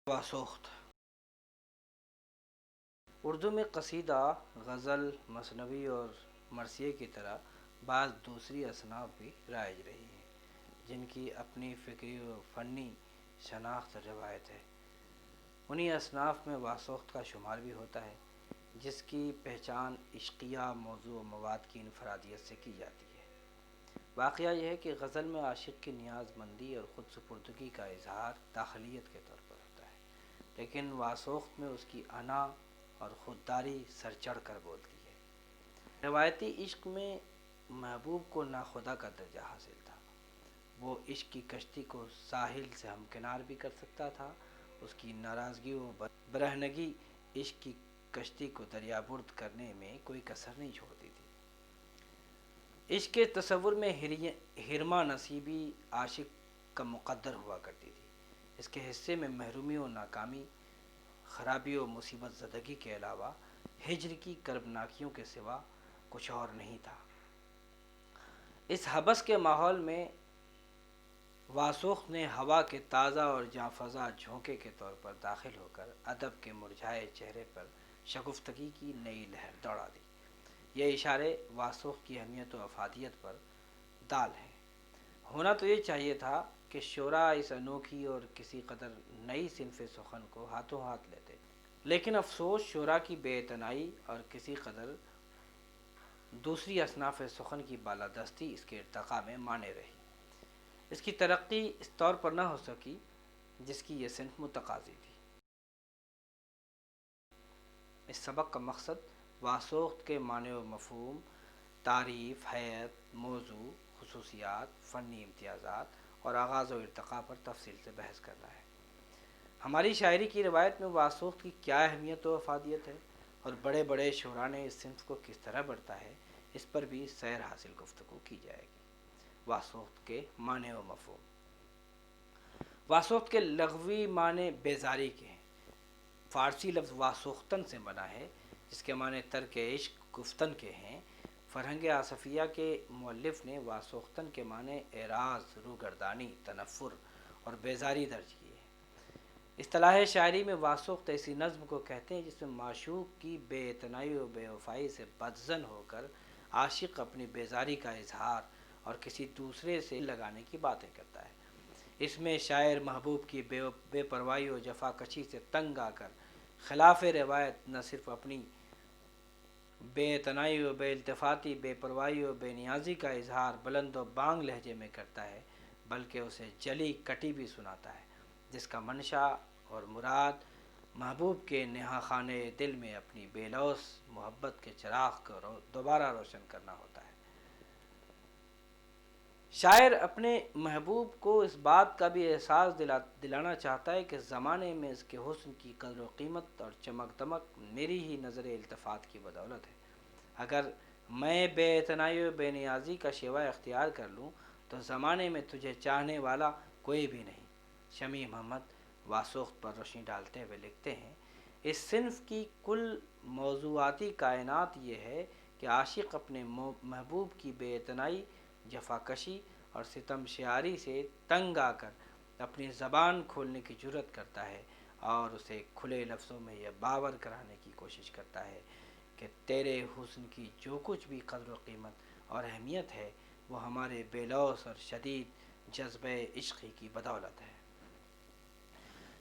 واسوخت اردو میں قصیدہ، غزل، مثنوی اور مرثیے کی طرح بعض دوسری اصناف بھی رائج رہی ہیں جن کی اپنی فکری و فنی شناخت اور روایت ہے۔ انہی اصناف میں واسوخت کا شمار بھی ہوتا ہے، جس کی پہچان عشقیہ موضوع و مواد کی انفرادیت سے کی جاتی ہے۔ واقعہ یہ ہے کہ غزل میں عاشق کی نیاز مندی اور خود سپردگی کا اظہار داخلیت کے طور پر ہوتا ہے، لیکن واسوخت میں اس کی انا اور خودداری سر چڑھ کر بولتی ہے۔ روایتی عشق میں محبوب کو ناخدا کا درجہ حاصل تھا۔ وہ عشق کی کشتی کو ساحل سے ہمکنار بھی کر سکتا تھا۔ اس کی ناراضگی و برہنگی عشق کی کشتی کو دریابرد کرنے میں کوئی کسر نہیں چھوڑتی تھی۔ عشق کے تصور میں حرمہ نصیبی عاشق کا مقدر ہوا کرتی تھی۔ اس کے حصے میں محرومی و ناکامی، خرابی و مصیبت زدگی کے علاوہ ہجر کی کربناکیوں کے سوا کچھ اور نہیں تھا۔ اس حبس کے ماحول میں واسوخت نے ہوا کے تازہ اور جاں فضا جھونکے کے طور پر داخل ہو کر ادب کے مرجھائے چہرے پر شگفتگی کی نئی لہر دوڑا دی۔ یہ اشارے واسوخت کی اہمیت و افادیت پر دال ہیں۔ ہونا تو یہ چاہیے تھا کہ شعراء اس انوکھی اور کسی قدر نئی صنف سخن کو ہاتھوں ہاتھ لیتے، لیکن افسوس شعراء کی بے اعتنائی اور کسی قدر دوسری اصناف سخن کی بالادستی اس کے ارتقاء میں مانع رہی۔ اس کی ترقی اس طور پر نہ ہو سکی جس کی یہ صنف متقاضی تھی۔ اس سبق کا مقصد واسوخت کے معنی و مفہوم، تعریف، حیت، موضوع، خصوصیات، فنی امتیازات اور آغاز و ارتقاء پر تفصیل سے بحث کرنا ہے۔ ہماری شاعری کی روایت میں واسوخت کی کیا اہمیت و افادیت ہے اور بڑے بڑے شعراء نے اس صنف کو کس طرح بڑھتا ہے، اس پر بھی سیر حاصل گفتگو کی جائے گی۔ واسوخت کے معنی و مفہوم۔ واسوخت کے لغوی معنی بیزاری کے ہیں۔ فارسی لفظ واسوختن سے بنا ہے، جس کے معنی ترک عشق گفتن کے ہیں۔ فرہنگ آصفیہ کے مؤلف نے واسوختن کے معنی اعراض، روگردانی، تنفر اور بیزاری درج کیے ہیں۔ اصطلاح شاعری میں واسوخت ایسی نظم کو کہتے ہیں جس میں معشوق کی بے اعتنائی و بے وفائی سے بدظن ہو کر عاشق اپنی بیزاری کا اظہار اور کسی دوسرے سے لگانے کی باتیں کرتا ہے۔ اس میں شاعر محبوب کی بے پرواہی و جفا کشی سے تنگ آ کر خلاف روایت نہ صرف اپنی بے اعتنائی و بے التفاتی، بے پرواہی و بے نیازی کا اظہار بلند و بانگ لہجے میں کرتا ہے، بلکہ اسے جلی کٹی بھی سناتا ہے، جس کا منشا اور مراد محبوب کے نہا خانے دل میں اپنی بے لوث محبت کے چراغ کو دوبارہ روشن کرنا ہوتا ہے۔ شاعر اپنے محبوب کو اس بات کا بھی احساس دلانا چاہتا ہے کہ زمانے میں اس کے حسن کی قدر و قیمت اور چمک دمک میری ہی نظر التفات کی بدولت ہے۔ اگر میں بے اعتنائی و بے نیازی کا شیوہ اختیار کر لوں تو زمانے میں تجھے چاہنے والا کوئی بھی نہیں۔ شمیم محمد واسوخت پر روشنی ڈالتے ہوئے لکھتے ہیں، اس صنف کی کل موضوعاتی کائنات یہ ہے کہ عاشق اپنے محبوب کی بے اعتنائی، جفاکشی اور ستم شعاری سے تنگ آ کر اپنی زبان کھولنے کی جرأت کرتا ہے اور اسے کھلے لفظوں میں یہ باور کرانے کی کوشش کرتا ہے کہ تیرے حسن کی جو کچھ بھی قدر و قیمت اور اہمیت ہے وہ ہمارے بے لوث اور شدید جذبہ عشقی کی بدولت ہے۔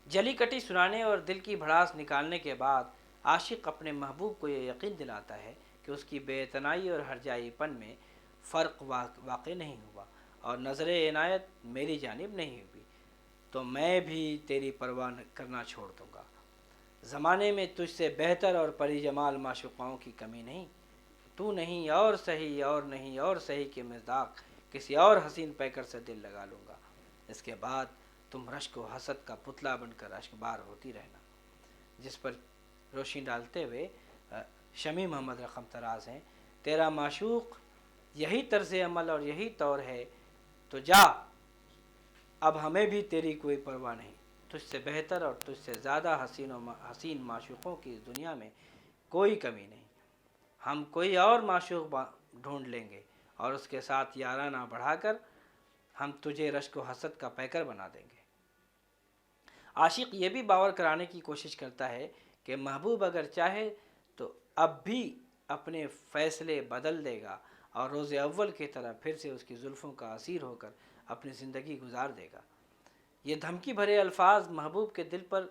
جلی کٹی سنانے اور دل کی بھڑاس نکالنے کے بعد عاشق اپنے محبوب کو یہ یقین دلاتا ہے کہ اس کی بے اعتنائی اور ہرجائی پن میں فرق واقع نہیں ہوا اور نظر عنایت میری جانب نہیں ہوئی تو میں بھی تیری پرواہ کرنا چھوڑ دوں گا۔ زمانے میں تجھ سے بہتر اور پری جمال معشوقاؤں کی کمی نہیں، تو نہیں اور سہی اور نہیں اور سہی کے مصداق کسی اور حسین پیکر سے دل لگا لوں گا۔ اس کے بعد تم رشک و حسد کا پتلا بن کر اشک بار ہوتی رہنا۔ جس پر روشنی ڈالتے ہوئے شمیم محمد رقم طراز ہیں، تیرا معشوق یہی طرز عمل اور یہی طور ہے تو جا، اب ہمیں بھی تیری کوئی پرواہ نہیں۔ تجھ سے بہتر اور تجھ سے زیادہ حسین معشوقوں کی اس دنیا میں کوئی کمی نہیں۔ ہم کوئی اور معشوق ڈھونڈ لیں گے اور اس کے ساتھ یارانہ بڑھا کر ہم تجھے رشک و حسد کا پیکر بنا دیں گے۔ عاشق یہ بھی باور کرانے کی کوشش کرتا ہے کہ محبوب اگر چاہے تو اب بھی اپنے فیصلے بدل دے گا اور روز اول کی طرح پھر سے اس کی زلفوں کا اسیر ہو کر اپنی زندگی گزار دے گا۔ یہ دھمکی بھرے الفاظ محبوب کے دل پر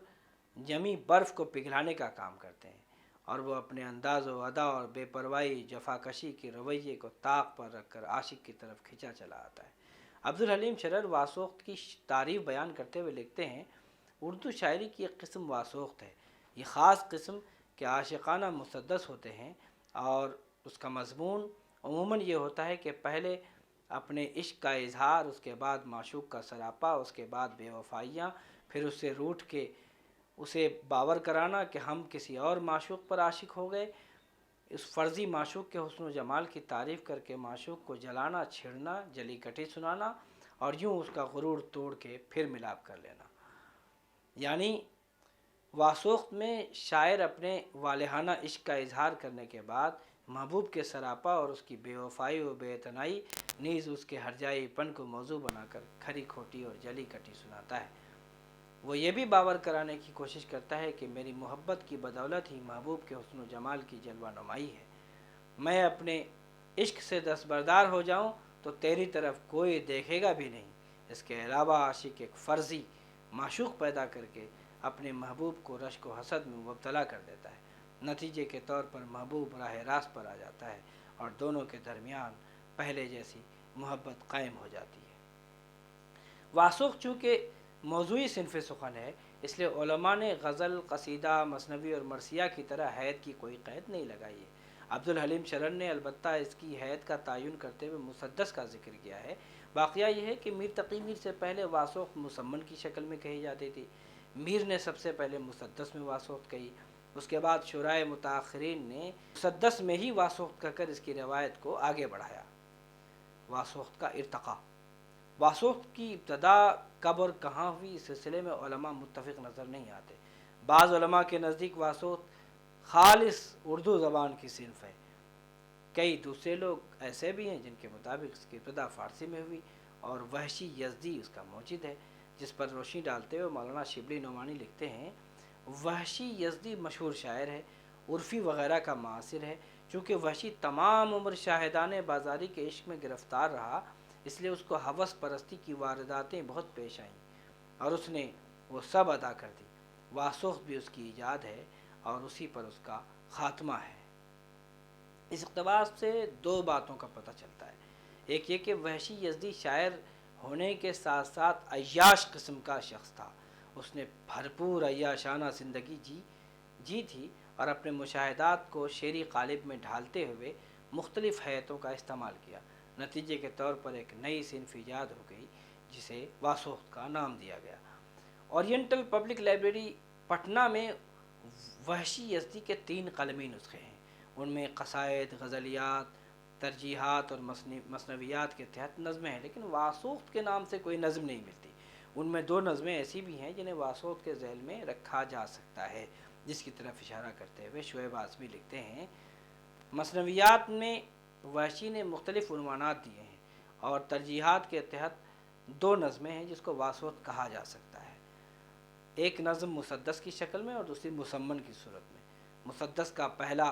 جمی برف کو پگھلانے کا کام کرتے ہیں، اور وہ اپنے انداز و ادا اور بے پرواہی جفاکشی کے رویے کو طاق پر رکھ کر عاشق کی طرف کھینچا چلا آتا ہے۔ عبدالحلیم شرر واسوخت کی تعریف بیان کرتے ہوئے لکھتے ہیں، اردو شاعری کی ایک قسم واسوخت ہے، یہ خاص قسم کے عاشقانہ مسدس ہوتے ہیں، اور اس کا مضمون عموماً یہ ہوتا ہے کہ پہلے اپنے عشق کا اظہار، اس کے بعد معشوق کا سراپا، اس کے بعد بے وفائیاں، پھر اس سے روٹھ کے اسے باور کرانا کہ ہم کسی اور معشوق پر عاشق ہو گئے، اس فرضی معشوق کے حسن و جمال کی تعریف کر کے معشوق کو جلانا، چھیڑنا، جلی کٹی سنانا، اور یوں اس کا غرور توڑ کے پھر ملاپ کر لینا۔ یعنی واسوخت میں شاعر اپنے والہانہ عشق کا اظہار کرنے کے بعد محبوب کے سراپا اور اس کی بے وفائی و بے اعتنائی نیز اس کے ہرجائی پن کو موضوع بنا کر کھری کھوٹی اور جلی کٹی سناتا ہے۔ وہ یہ بھی باور کرانے کی کوشش کرتا ہے کہ میری محبت کی بدولت ہی محبوب کے حسن و جمال کی جلوہ نمائی ہے، میں اپنے عشق سے دستبردار ہو جاؤں تو تیری طرف کوئی دیکھے گا بھی نہیں۔ اس کے علاوہ عاشق ایک فرضی معشوق پیدا کر کے اپنے محبوب کو رشک و حسد میں مبتلا کر دیتا ہے، نتیجے کے طور پر محبوب راہ راست پر آ جاتا ہے اور دونوں کے درمیان پہلے جیسی محبت قائم ہو جاتی ہے۔ واسوخت چونکہ موضوعی صنف سخن ہے، اس لیے علماء نے غزل، قصیدہ، مثنوی اور مرثیہ کی طرح حید کی کوئی قید نہیں لگائی ہے۔ عبدالحلیم شرر نے البتہ اس کی حید کا تعین کرتے ہوئے مسدس کا ذکر کیا ہے۔ واقعہ یہ ہے کہ میر تقی میر سے پہلے واسوخت مسمن کی شکل میں کہی جاتی تھی، میر نے سب سے پہلے مسدس میں واسوخت کہی، اس کے بعد شعراء متاخرین نے مسدس میں ہی واسوخت کہہ کر اس کی روایت کو آگے بڑھایا۔ واسوخت کا ارتقاء، واسوخت کی ابتدا کب اور کہاں ہوئی، اس سلسلے میں علماء متفق نظر نہیں آتے۔ بعض علماء کے نزدیک واسوخت خالص اردو زبان کی صنف ہے، کئی دوسرے لوگ ایسے بھی ہیں جن کے مطابق اس کی ابتدا فارسی میں ہوئی، اور وحشی یزدی اس کا موجد ہے، جس پر روشنی ڈالتے ہوئے مولانا شبلی نعمانی لکھتے ہیں، وحشی یزدی مشہور شاعر ہے، عرفی وغیرہ کا معاصر ہے۔ چونکہ وحشی تمام عمر شاہدان بازاری کے عشق میں گرفتار رہا، اس لیے اس کو ہوس پرستی کی وارداتیں بہت پیش آئیں اور اس نے وہ سب ادا کر دی۔ واسوخت بھی اس کی ایجاد ہے اور اسی پر اس کا خاتمہ ہے۔ اس اقتباس سے دو باتوں کا پتہ چلتا ہے، ایک یہ کہ وحشی یزدی شاعر ہونے کے ساتھ ساتھ عیاش قسم کا شخص تھا، اس نے بھرپور عیاشانہ زندگی جی تھی اور اپنے مشاہدات کو شعری قالب میں ڈھالتے ہوئے مختلف حیتوں کا استعمال کیا، نتیجے کے طور پر ایک نئی صنف ایجاد ہو گئی جسے واسوخت کا نام دیا گیا۔ اورینٹل پبلک لائبریری پٹنہ میں وحشی یزدی کے 3 قلمی نسخے ہیں، ان میں قصائد، غزلیات، ترجیحات اور مثنویات کے تحت نظمیں ہیں، لیکن واسوخت کے نام سے کوئی نظم نہیں ملتی۔ ان میں 2 نظمیں ایسی بھی ہیں جنہیں واسوخت کے ذیل میں رکھا جا سکتا ہے، جس کی طرف اشارہ کرتے ہوئے شعیب اعظمی لکھتے ہیں، مثنویات میں وحشی نے مختلف عنوانات دیے ہیں اور ترجیحات کے تحت 2 نظمیں ہیں جس کو واسوخت کہا جا سکتا ہے، ایک نظم مسدس کی شکل میں اور دوسری مسمن کی صورت میں۔ مسدس کا پہلا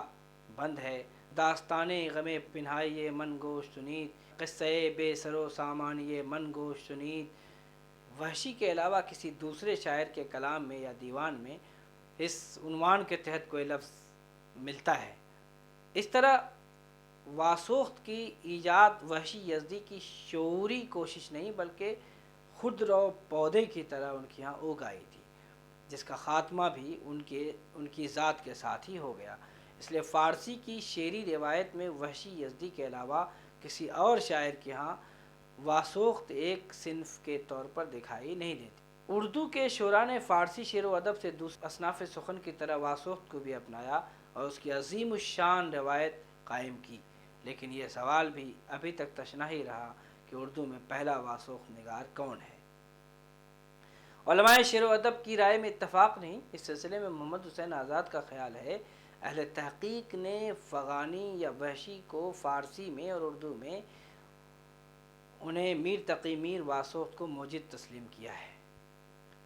بند ہے، داستان غم پنہائی من گوش سنید، قصے بے سر و سامان یہ من گوش سنید۔ وحشی کے علاوہ کسی دوسرے شاعر کے کلام میں یا دیوان میں اس عنوان کے تحت کوئی لفظ ملتا ہے۔ اس طرح واسوخت کی ایجاد وحشی یزدی کی شعوری کوشش نہیں بلکہ خود رو پودے کی طرح ان کے ہاں اگ آئی تھی، جس کا خاتمہ بھی ان کی ذات کے ساتھ ہی ہو گیا۔ اس لیے فارسی کی شعری روایت میں وحشی یزدی کے علاوہ کسی اور شاعر کے ہاں واسوخت ایک صنف کے طور پر دکھائی نہیں دیتی۔ اردو کے شعراء نے فارسی شعر و ادب سے دوسرے اصناف سخن کی طرح واسوخت کو بھی اپنایا اور اس کی عظیم الشان روایت قائم کی، لیکن یہ سوال بھی ابھی تک تشنہ ہی رہا کہ اردو میں پہلا واسوخت نگار کون ہے۔ علماء شعر و ادب کی رائے میں اتفاق نہیں، اس سلسلے میں محمد حسین آزاد کا خیال ہے، اہل تحقیق نے فغانی یا وحشی کو فارسی میں اور اردو میں انہیں میر تقی میر واسوخت کو موجد تسلیم کیا ہے۔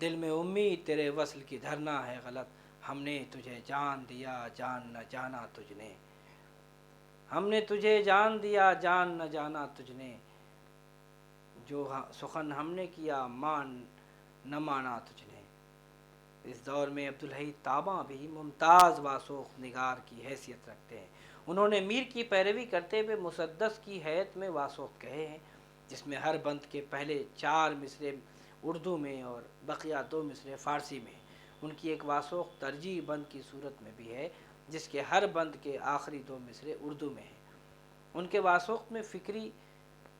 دل میں امید تیرے وصل کی دھرنا ہے غلط، ہم نے تجھے جان دیا جان نہ جانا تجھ نے، ہم نے تجھے جان دیا جان نہ جانا تجھ نے، جو سخن ہم نے کیا مان نہ مانا تجھ نے۔ اس دور میں عبدالحی طابہ بھی ممتاز واسوق نگار کی حیثیت رکھتے ہیں۔ انہوں نے میر کی پیروی کرتے ہوئے مسدس کی حیت میں واسوق کہے ہیں، جس میں ہر بند کے پہلے 4 مصرے اردو میں اور بقیہ 2 مصرے فارسی میں ہیں۔ ان کی ایک واسوق ترجیح بند کی صورت میں بھی ہے، جس کے ہر بند کے آخری 2 مصرے اردو میں ہیں۔ ان کے واسوق میں فکری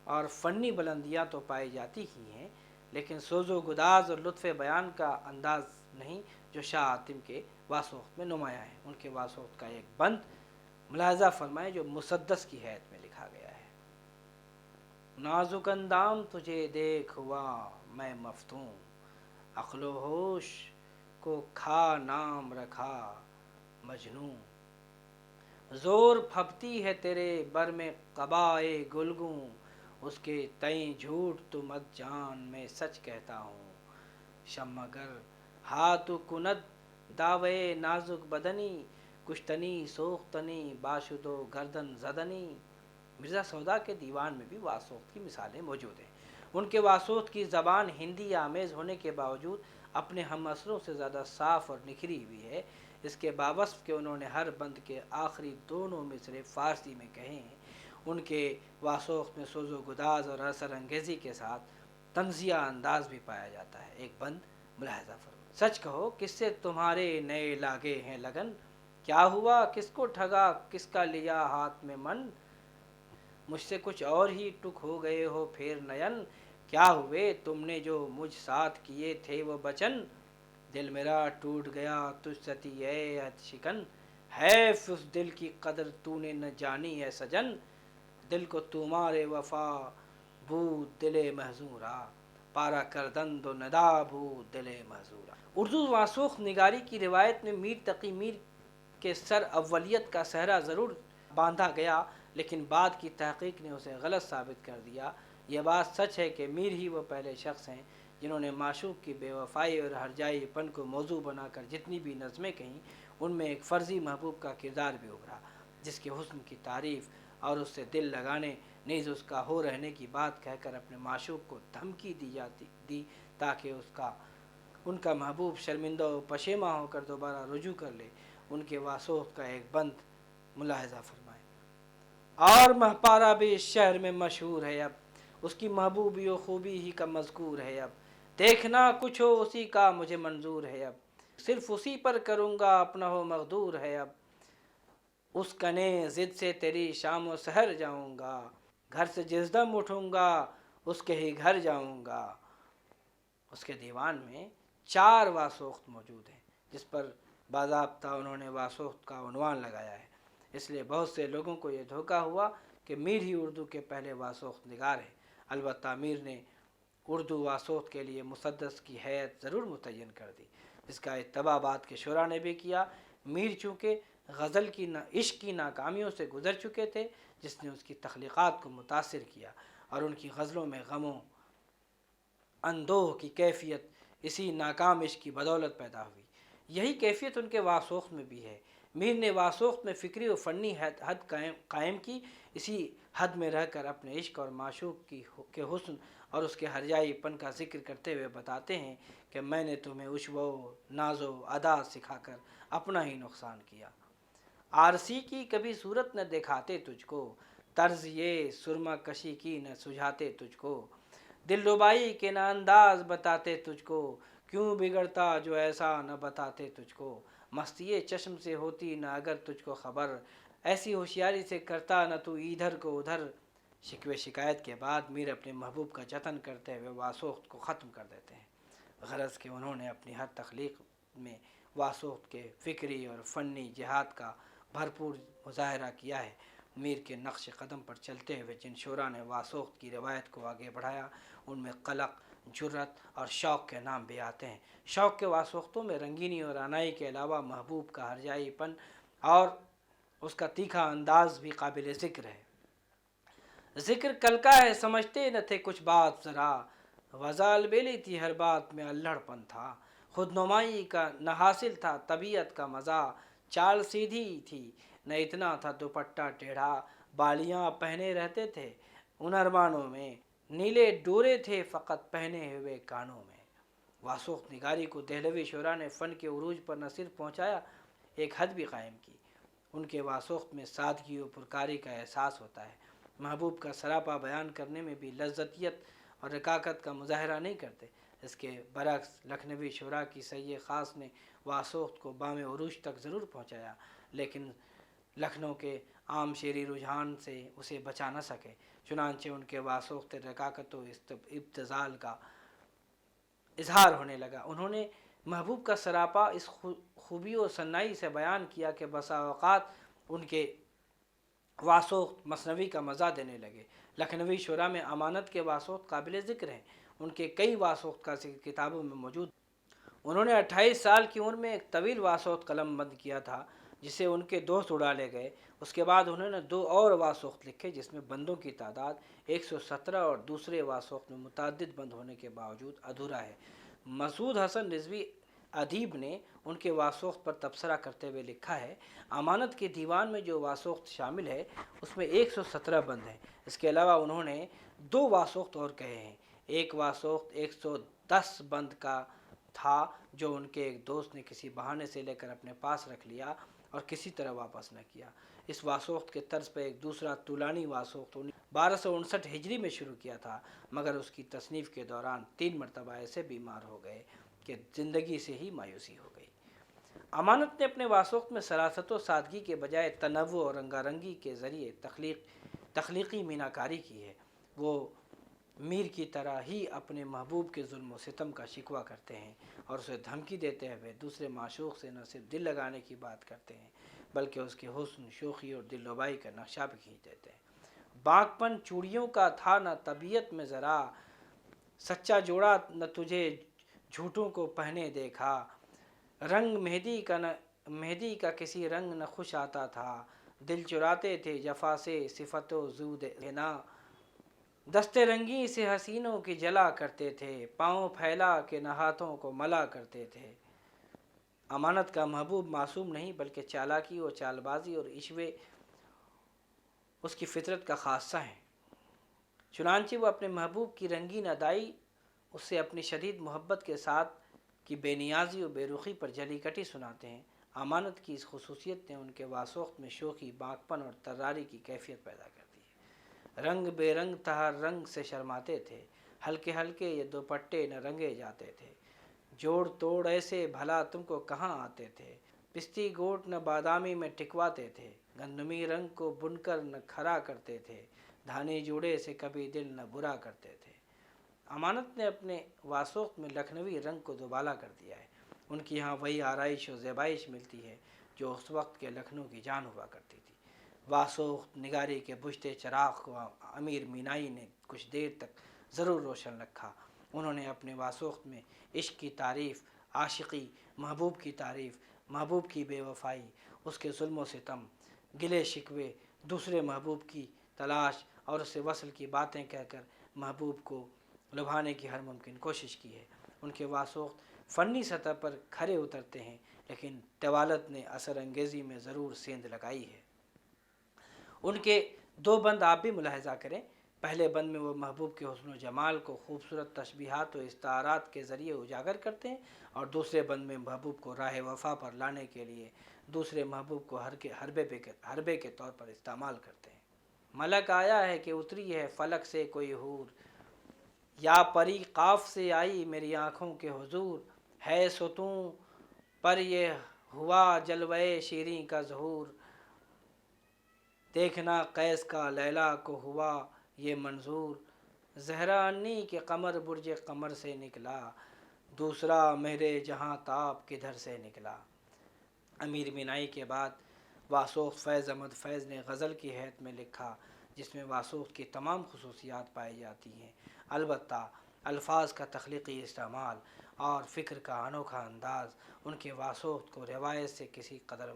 اور فنی بلندیاں تو پائی جاتی ہی ہیں، لیکن سوز و گداز اور لطف بیان کا انداز نہیں جو شاہ حاتم کے واسوق میں نمایاں ہے۔ ان کے واسوق کا ایک بند ملاحظہ فرمائیں جو مسدس کی حیث میں لکھا گیا ہے: نازک اندام تجھے دیکھ ہوا میں مفتون، عقل و ہوش کو کھا نام رکھا مجنون، زور پھپتی ہے تیرے بر میں قبائے گلگوں، اس کے تئیں جھوٹ تو مت جان میں سچ کہتا ہوں، شمع گر ہاتھ کند دعوے نازک بدنی، کشتنی سوختنی باشد و گردن زدنی۔ مرزا سودا کے دیوان میں بھی واسوق کی مثالیں موجود ہیں۔ ان کے واسوق کی زبان ہندی آمیز ہونے کے باوجود اپنے ہم عصروں سے زیادہ صاف اور نکھری ہوئی ہے۔ اس کے باوصف کہ انہوں نے ہر بند کے آخری دونوں مصرے فارسی میں کہے ہیں۔ ان کے واسوق میں سوز و گداز اور اثر انگیزی کے ساتھ طنزیہ انداز بھی پایا جاتا ہے۔ ایک بند ملاحظہ فرمائیں: سچ کہو کس سے تمہارے نئے لاگے ہیں لگن، کیا ہوا کس کو ٹھگا کس کا لیا ہاتھ میں من، مجھ سے کچھ اور ہی ٹک ہو گئے ہو پھر نین، کیا ہوئے تم نے جو مجھ ساتھ کیے تھے وہ بچن، دل میرا ٹوٹ گیا تجھ ستی اے عہد شکن، حیف اس دل کی قدر تو نے نہ جانی اے سجن، دل کو تمہارے وفا بود دل محظورا، پارا کردند و ندا بود دل محظورا۔ اردو واسوق نگاری کی روایت میں میر تقی میر کے سر اولیت کا صحرا ضرور باندھا گیا، لیکن بعد کی تحقیق نے اسے غلط ثابت کر دیا۔ یہ بات سچ ہے کہ میر ہی وہ پہلے شخص ہیں جنہوں نے معشوق کی بے وفائی اور ہرجائی پن کو موضوع بنا کر جتنی بھی نظمیں کہیں، ان میں ایک فرضی محبوب کا کردار بھی ابھرا، جس کے حسن کی تعریف اور اس سے دل لگانے نیز اس کا ہو رہنے کی بات کہہ کر اپنے معشوق کو دھمکی دی تاکہ ان کا محبوب شرمندہ و پشیمہ ہو کر دوبارہ رجوع کر لے۔ ان کے واسوق کا ایک بند ملاحظہ فرمائیں: اور مہپارا بھی اس شہر میں مشہور ہے اب، اس کی محبوبی و خوبی ہی کا مذکور ہے اب، دیکھنا کچھ ہو اسی کا مجھے منظور ہے اب، صرف اسی پر کروں گا اپنا ہو مقدور ہے اب، اس کنے ضد سے تیری شام و سحر جاؤں گا، گھر سے جس دم اٹھوں گا اس کے ہی گھر جاؤں گا۔ اس کے دیوان میں 4 واسوق موجود ہیں، جس پر باضابطہ انہوں نے واسوق کا عنوان لگایا ہے۔ اس لیے بہت سے لوگوں کو یہ دھوکہ ہوا کہ میر ہی اردو کے پہلے واسوق نگار ہیں۔ البتہ میر نے اردو واسوق کے لیے مسدس کی حیت ضرور متعین کر دی، جس کا اتباع بعد کے شعراء نے بھی کیا۔ میر چونکہ غزل کی عشق کی ناکامیوں سے گزر چکے تھے، جس نے اس کی تخلیقات کو متاثر کیا، اور ان کی غزلوں میں غموں اندوہ کی کیفیت اسی ناکام عشق کی بدولت پیدا ہوئی۔ یہی کیفیت ان کے واسوق میں بھی ہے۔ میر نے واسوق میں فکری و فنی حد قائم کی، اسی حد میں رہ کر اپنے عشق اور معشوق کے حسن اور اس کے ہرجائی پن کا ذکر کرتے ہوئے بتاتے ہیں کہ میں نے تمہیں عشو و ناز و ادا سکھا کر اپنا ہی نقصان کیا، آرسی کی کبھی صورت نہ دکھاتے تجھ کو، طرز یہ سرما کشی کی نہ سجھاتے تجھ کو، دل ربائی کے نہ انداز بتاتے تجھ کو، کیوں بگڑتا جو ایسا نہ بتاتے تجھ کو، مستی چشم سے ہوتی نہ اگر تجھ کو خبر، ایسی ہوشیاری سے کرتا نہ تو ادھر کو ادھر۔ شکوے شکایت کے بعد میر اپنے محبوب کا جتن کرتے ہوئے واسوق کو ختم کر دیتے ہیں، غرض کہ انہوں نے اپنی ہر تخلیق میں واسوق کے فکری اور فنی جہاد کا بھرپور مظاہرہ کیا ہے۔ میر کے نقش قدم پر چلتے ہوئے جن شعراء نے واسوق کی روایت کو آگے بڑھایا، ان میں قلق، جرأت اور شوق کے نام بھی آتے ہیں۔ شوق کے واسوقتوں میں رنگینی اور رعنائی کے علاوہ محبوب کا ہرجائی پن اور اس کا تیکھا انداز بھی قابل ذکر ہے۔ ذکر کل کا ہے سمجھتے نہ تھے کچھ بات ذرا، غزال بیلی تھی ہر بات میں اللڑ پن تھا، خود نمائی کا نہ حاصل تھا طبیعت کا مزہ، چال سیدھی تھی نہ اتنا تھا دوپٹہ ٹیڑھا، بالیاں پہنے رہتے تھے ان ارمانوں میں، نیلے ڈورے تھے فقط پہنے ہوئے کانوں میں۔ واسوق نگاری کو دہلوی شعراء نے فن کے عروج پر نہ صرف پہنچایا، ایک حد بھی قائم کی۔ ان کے واسوق میں سادگی و پرکاری کا احساس ہوتا ہے، محبوب کا سراپا بیان کرنے میں بھی لذتیت اور رقاقت کا مظاہرہ نہیں کرتے۔ اس کے برعکس لکھنوی شعراء کی سید خاص نے واسوق کو بام عروج تک ضرور پہنچایا، لیکن لکھنؤ کے عام شعری رجحان سے اسے بچا نہ سکے، چنانچہ ان کے واسوق رقاقت و ابتذال کا اظہار ہونے لگا۔ انہوں نے محبوب کا سراپا اس خوبی و صنائی سے بیان کیا کہ بسا اوقات ان کے واسوق مثنوی کا مزہ دینے لگے۔ لکھنوی شعراء میں امانت کے واسوق قابل ذکر ہیں، ان کے کئی واسوق کا ذکر کتابوں میں موجود۔ انہوں نے 28 سال کی عمر میں ایک طویل واسوق قلم بند کیا تھا جسے ان کے دوست اڑا لے گئے۔ اس کے بعد انہوں نے 2 اور واسوق لکھے جس میں بندوں کی تعداد 117 اور دوسرے واسوق میں متعدد بند ہونے کے باوجود ادھورا ہے۔ مسعود حسن رضوی ادیب نے ان کے واسوق پر تبصرہ کرتے ہوئے لکھا ہے، امانت کے دیوان میں جو واسوق شامل ہے اس میں 117 بند ہیں۔ اس کے علاوہ انہوں نے 2 واسوق اور کہے ہیں۔ ایک واسوق 110 بند کا تھا جو ان کے ایک دوست نے کسی بہانے سے لے کر اپنے پاس رکھ لیا اور کسی طرح واپس نہ کیا۔ اس واسوق کے طرز پر ایک دوسرا طولانی واسوق 1259 ہجری میں شروع کیا تھا، مگر اس کی تصنیف کے دوران 3 مرتبہ ایسے بیمار ہو گئے کہ زندگی سے ہی مایوسی ہو گئی۔ امانت نے اپنے واسوق میں سراست و سادگی کے بجائے تنوع اور رنگا رنگی کے ذریعے تخلیقی میناکاری کی ہے۔ وہ میر کی طرح ہی اپنے محبوب کے ظلم و ستم کا شکوہ کرتے ہیں اور اسے دھمکی دیتے ہوئے دوسرے معشوق سے نہ صرف دل لگانے کی بات کرتے ہیں بلکہ اس کے حسن، شوخی اور دل ربائی کا نقشہ بھی کھینچ دیتے ہیں۔ باغ پن چوڑیوں کا تھا نہ طبیعت میں ذرا، سچا جوڑا نہ تجھے جھوٹوں کو پہنے دیکھا، رنگ مہدی کا کسی رنگ نہ خوش آتا تھا، دل چراتے تھے جفا سے صفت و زود غنا، دستے رنگی سے حسینوں کی جلا کرتے تھے، پاؤں پھیلا کے نہ ہاتھوں کو ملا کرتے تھے۔ امانت کا محبوب معصوم نہیں بلکہ چالاکی و چال بازی اور عشوے اس کی فطرت کا خاصہ ہے، چنانچہ وہ اپنے محبوب کی رنگین ادائی اس سے اپنی شدید محبت کے ساتھ کی بے نیازی و بے رخی پر جلی کٹی سناتے ہیں۔ امانت کی اس خصوصیت نے ان کے واسوق میں شوخی، باغپن اور طراری کی کیفیت پیدا کر دی ہے۔ رنگ بے رنگ تھا ہر رنگ سے شرماتے تھے، ہلکے ہلکے یہ دوپٹے نہ رنگے جاتے تھے، جوڑ توڑ ایسے بھلا تم کو کہاں آتے تھے، پستی گوٹ نہ بادامی میں ٹکواتے تھے، گندمی رنگ کو بن کر نہ کھرا کرتے تھے، دھانی جوڑے سے کبھی دل نہ برا کرتے تھے۔ امانت نے اپنے واسوق میں لکھنوی رنگ کو دوبالا کر دیا ہے۔ ان کی یہاں وہی آرائش و زیبائش ملتی ہے جو اس وقت کے لکھنؤ کی جان ہوا کرتی تھی۔ واسوق نگاری کے بجھتے چراغ کو امیر مینائی نے کچھ دیر تک ضرور روشن رکھا۔ انہوں نے اپنے واسوق میں عشق کی تعریف، عاشقی، محبوب کی تعریف، محبوب کی بے وفائی، اس کے ظلم و ستم، گلے شکوے، دوسرے محبوب کی تلاش اور اس سے وصل کی باتیں کہہ کر محبوب کو لبھانے کی ہر ممکن کوشش کی ہے۔ ان کے واسوق فنی سطح پر کھرے اترتے ہیں لیکن طوالت نے اثر انگیزی میں ضرور سیندھ لگائی ہے۔ ان کے 2 بند آپ بھی ملاحظہ کریں۔ پہلے بند میں وہ محبوب کے حسن و جمال کو خوبصورت تشبیہات و استعارات کے ذریعے اجاگر کرتے ہیں اور دوسرے بند میں محبوب کو راہ وفا پر لانے کے لیے دوسرے محبوب کو حربے کے طور پر استعمال کرتے ہیں۔ ملک آیا ہے کہ اتری ہے فلک سے کوئی حور، یا پری قاف سے آئی میری آنکھوں کے حضور، ہے ستون پر یہ ہوا جلوہ شیریں کا ظہور، دیکھنا قیس کا لیلی کو ہوا یہ منظور، زہرا انی کے قمر برج قمر سے نکلا، دوسرا مہر جہاں تاب کدھر سے نکلا۔ امیر مینائی کے بعد واسوق فیض احمد فیض نے غزل کی حیث میں لکھا جس میں واسوق کی تمام خصوصیات پائی جاتی ہیں، البتہ الفاظ کا تخلیقی استعمال اور فکر کا انوکھا انداز ان کے واسوق کو روایت سے کسی قدر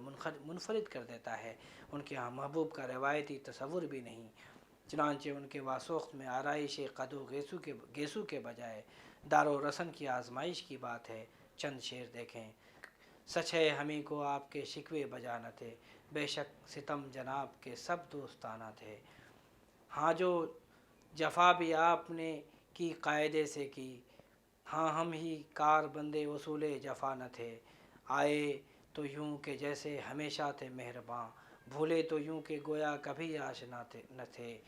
منفرد کر دیتا ہے۔ ان کے ہاں محبوب کا روایتی تصور بھی نہیں، چنانچہ ان کے واسوخت میں آرائش قد و گیسو کے بجائے دار و رسن کی آزمائش کی بات ہے۔ چند شعر دیکھیں۔ سچ ہے ہمیں کو آپ کے شکوے بجا نہ تھے، بے شک ستم جناب کے سب دوستانہ تھے۔ ہاں جو جفا بھی آپ نے کی قاعدے سے کی، ہاں ہم ہی کار بندے اصول جفا نہ تھے۔ آئے تو یوں کہ جیسے ہمیشہ تھے مہرباں، بھولے تو یوں کہ گویا کبھی آشنا نہ تھے۔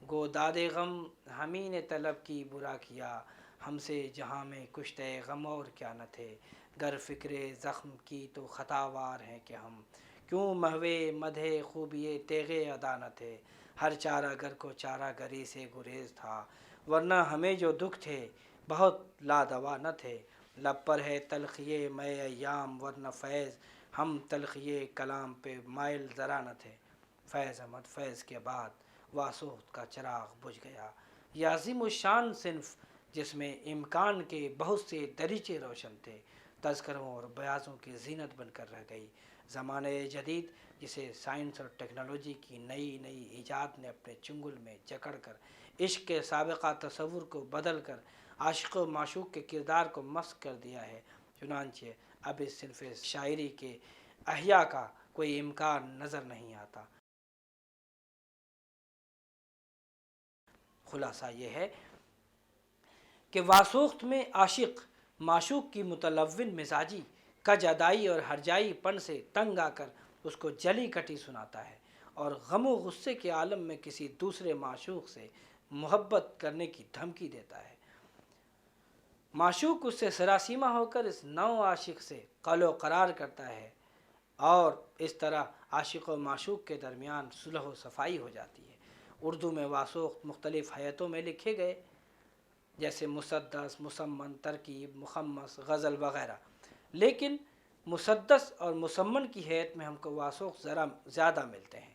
گو داد غم ہمیں نے طلب کی برا کیا، ہم سے جہاں میں کشتے غم اور کیا نہ تھے۔ گر فکر زخم کی تو خطاوار ہیں کہ ہم، کیوں محوے مدح خوبیے تیغ ادا نہ تھے۔ ہر چارہ گر کو چارہ گری سے گریز تھا، ورنہ ہمیں جو دکھ تھے بہت لادوا نہ تھے۔ لب پر ہے تلخیِ مے ایام ورنہ فیض، ہم تلخیِ کلام پہ مائل ذرا نہ تھے۔ فیض احمد فیض کے بعد واسوخت کا چراغ بجھ گیا۔ یہ عظیم الشان صنف جس میں امکان کے بہت سے دریچے روشن تھے، تذکروں اور بیاضوں کی زینت بن کر رہ گئی۔ زمانہ جدید جسے سائنس اور ٹیکنالوجی کی نئی نئی ایجاد نے اپنے چنگل میں جکڑ کر عشق کے سابقہ تصور کو بدل کر عاشق و معشوق کے کردار کو مسخ کر دیا ہے، چنانچہ اب اس صنف شاعری کے احیاء کا کوئی امکان نظر نہیں آتا۔ خلاصہ یہ ہے کہ واسوخت میں عاشق معشوق کی متلون مزاجی، کج ادائی اور ہرجائی پن سے تنگ آ کر اس کو جلی کٹی سناتا ہے، اور غم و غصے کے عالم میں کسی دوسرے معشوق سے محبت کرنے کی دھمکی دیتا ہے۔ معشوق اس سے سراسیمہ ہو کر اس نو عاشق سے قول و قرار کرتا ہے، اور اس طرح عاشق و معشوق کے درمیان صلح و صفائی ہو جاتی ہے۔ اردو میں واسوخت مختلف حیتوں میں لکھے گئے، جیسے مسدس، مسمن، ترکیب، مخمس، غزل وغیرہ، لیکن مسدس اور مسمن کی حیت میں ہم کو واسوخت ذرا زیادہ ملتے ہیں۔